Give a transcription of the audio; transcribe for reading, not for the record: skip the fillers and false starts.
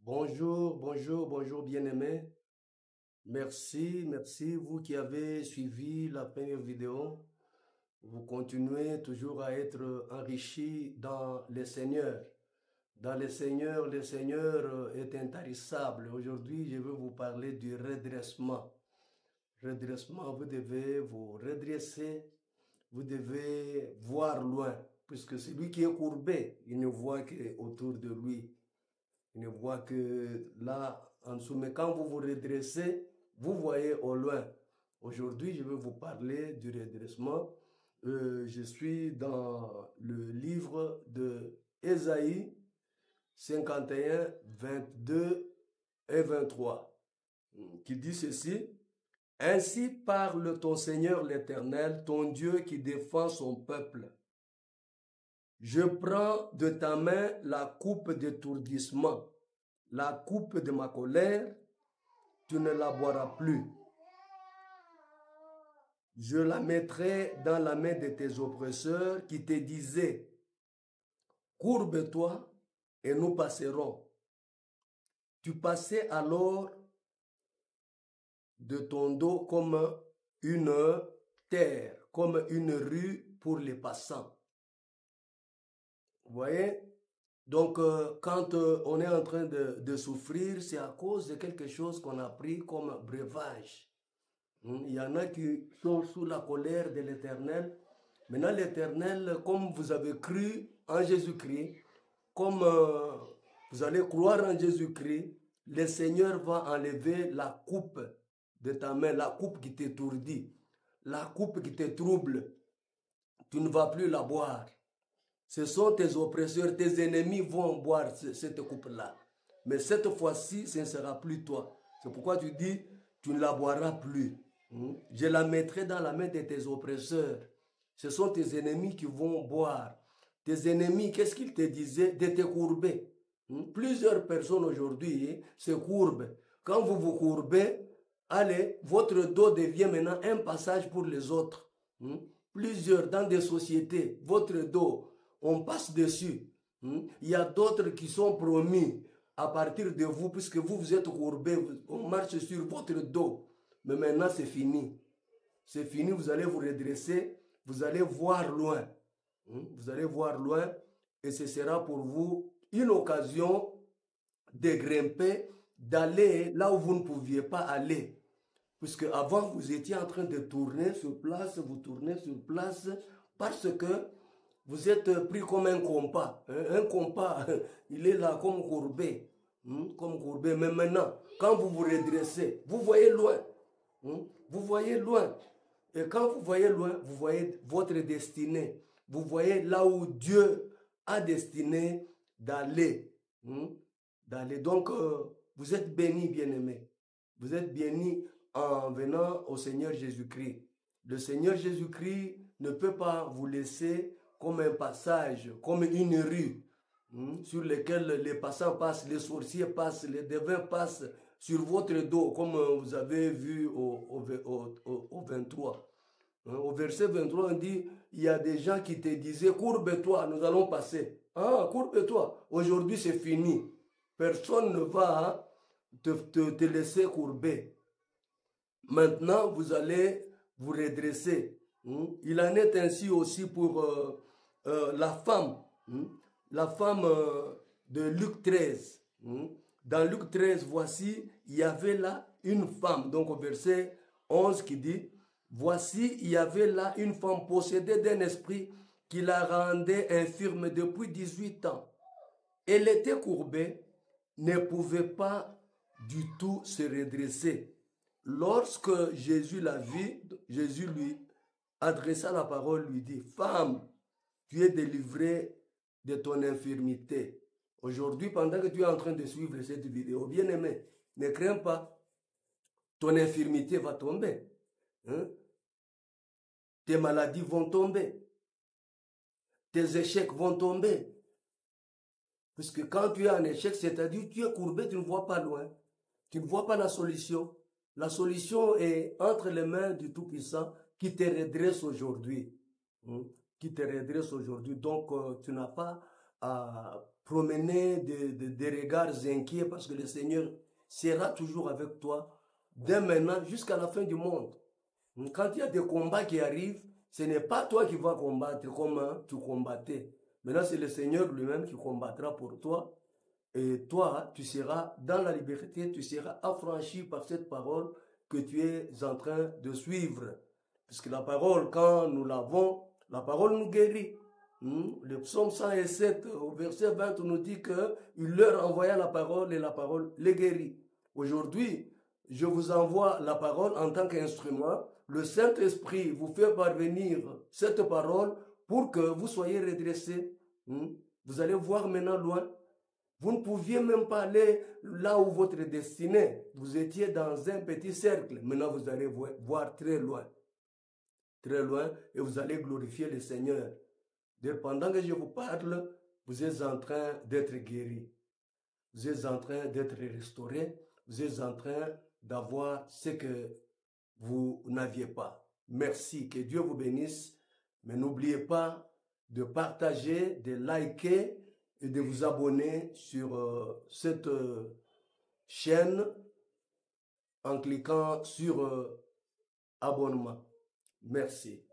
Bonjour, bonjour, bonjour bien-aimés. Merci, vous qui avez suivi la première vidéo. Vous continuez toujours à être enrichis dans le Seigneur. Dans le Seigneur est intarissable. Aujourd'hui, je veux vous parler du redressement. Redressement, vous devez vous redresser, vous devez voir loin, puisque celui qui est courbé, il ne voit qu'autour de lui. Il ne voit que là en dessous. Mais quand vous vous redressez, vous voyez au loin. Aujourd'hui, je vais vous parler du redressement. Je suis dans le livre de Ésaïe 51, 22 et 23, qui dit ceci. Ainsi parle ton Seigneur l'Éternel, ton Dieu qui défend son peuple. Je prends de ta main la coupe d'étourdissement, la coupe de ma colère, tu ne la boiras plus. Je la mettrai dans la main de tes oppresseurs qui te disaient, courbe-toi et nous passerons. Tu passais alors de ton dos comme une terre, comme une rue pour les passants. Vous voyez? Donc, quand on est en train de souffrir, c'est à cause de quelque chose qu'on a pris comme breuvage. Il y en a qui sont sous la colère de l'Éternel. Maintenant, l'Éternel, comme vous avez cru en Jésus-Christ, comme vous allez croire en Jésus-Christ, le Seigneur va enlever la coupe de ta main, la coupe qui t'étourdit, la coupe qui te trouble. Tu ne vas plus la boire. Ce sont tes oppresseurs, tes ennemis vont boire cette coupe-là. Mais cette fois-ci, ce ne sera plus toi. C'est pourquoi tu dis, tu ne la boiras plus. Je la mettrai dans la main de tes oppresseurs. Ce sont tes ennemis qui vont boire. Tes ennemis, qu'est-ce qu'ils te disaient? De te courber. Plusieurs personnes aujourd'hui se courbent. Quand vous vous courbez, allez, votre dos devient maintenant un passage pour les autres. Plusieurs dans des sociétés, votre dos, on passe dessus. Il y a d'autres qui sont promis à partir de vous, puisque vous êtes courbés, on marche sur votre dos. Mais maintenant, c'est fini. C'est fini, vous allez vous redresser, vous allez voir loin. Vous allez voir loin et ce sera pour vous une occasion de grimper, d'aller là où vous ne pouviez pas aller. Puisque avant, vous étiez en train de tourner sur place, vous tournez sur place, parce que vous êtes pris comme un compas. Un compas, il est là comme courbé. Comme courbé. Mais maintenant, quand vous vous redressez, vous voyez loin. Vous voyez loin. Et quand vous voyez loin, vous voyez votre destinée. Vous voyez là où Dieu a destiné d'aller. D'aller. Donc, vous êtes bénis, bien-aimés. Vous êtes bénis en venant au Seigneur Jésus-Christ. Le Seigneur Jésus-Christ ne peut pas vous laisser comme un passage, comme une rue sur laquelle les passants passent, les sorciers passent, les devins passent sur votre dos, comme vous avez vu au 23. Au verset 23, on dit, il y a des gens qui te disaient, courbe-toi, nous allons passer. Ah, courbe-toi, aujourd'hui c'est fini. Personne ne va te laisser courber. Maintenant, vous allez vous redresser. Il en est ainsi aussi pour la femme. La femme de Luc 13. Dans Luc 13, voici, il y avait là une femme. Donc au verset 11 qui dit, voici, il y avait là une femme possédée d'un esprit qui la rendait infirme depuis 18 ans. Elle était courbée, ne pouvait pas du tout se redresser. Lorsque Jésus la vit, Jésus lui adressa la parole, lui dit, femme, tu es délivrée de ton infirmité. Aujourd'hui, pendant que tu es en train de suivre cette vidéo, bien-aimé, ne crains pas, ton infirmité va tomber. Tes maladies vont tomber. Tes échecs vont tomber. Puisque quand tu es en échec, c'est-à-dire tu es courbé, tu ne vois pas loin. Tu ne vois pas la solution. La solution est entre les mains du Tout-Puissant qui te redresse aujourd'hui. Qui te redresse aujourd'hui. Donc, tu n'as pas à promener des regards inquiets parce que le Seigneur sera toujours avec toi dès maintenant jusqu'à la fin du monde. Quand il y a des combats qui arrivent, ce n'est pas toi qui vas combattre comme tu combattais. Maintenant, c'est le Seigneur lui-même qui combattra pour toi. Et toi, tu seras dans la liberté, tu seras affranchi par cette parole que tu es en train de suivre. Puisque la parole, quand nous l'avons, la parole nous guérit. Le psaume 107 au verset 20 nous dit qu'il leur envoya la parole et la parole les guérit. Aujourd'hui, je vous envoie la parole en tant qu'instrument. Le Saint-Esprit vous fait parvenir cette parole pour que vous soyez redressés. Vous allez voir maintenant loin. Vous ne pouviez même pas aller là où votre destinée. Vous étiez dans un petit cercle. Maintenant, vous allez voir très loin. Très loin. Et vous allez glorifier le Seigneur. Pendant que je vous parle, vous êtes en train d'être guéri. Vous êtes en train d'être restauré. Vous êtes en train d'avoir ce que vous n'aviez pas. Merci. Que Dieu vous bénisse. Mais n'oubliez pas de partager, de liker et de vous abonner sur cette chaîne en cliquant sur abonnement. Merci.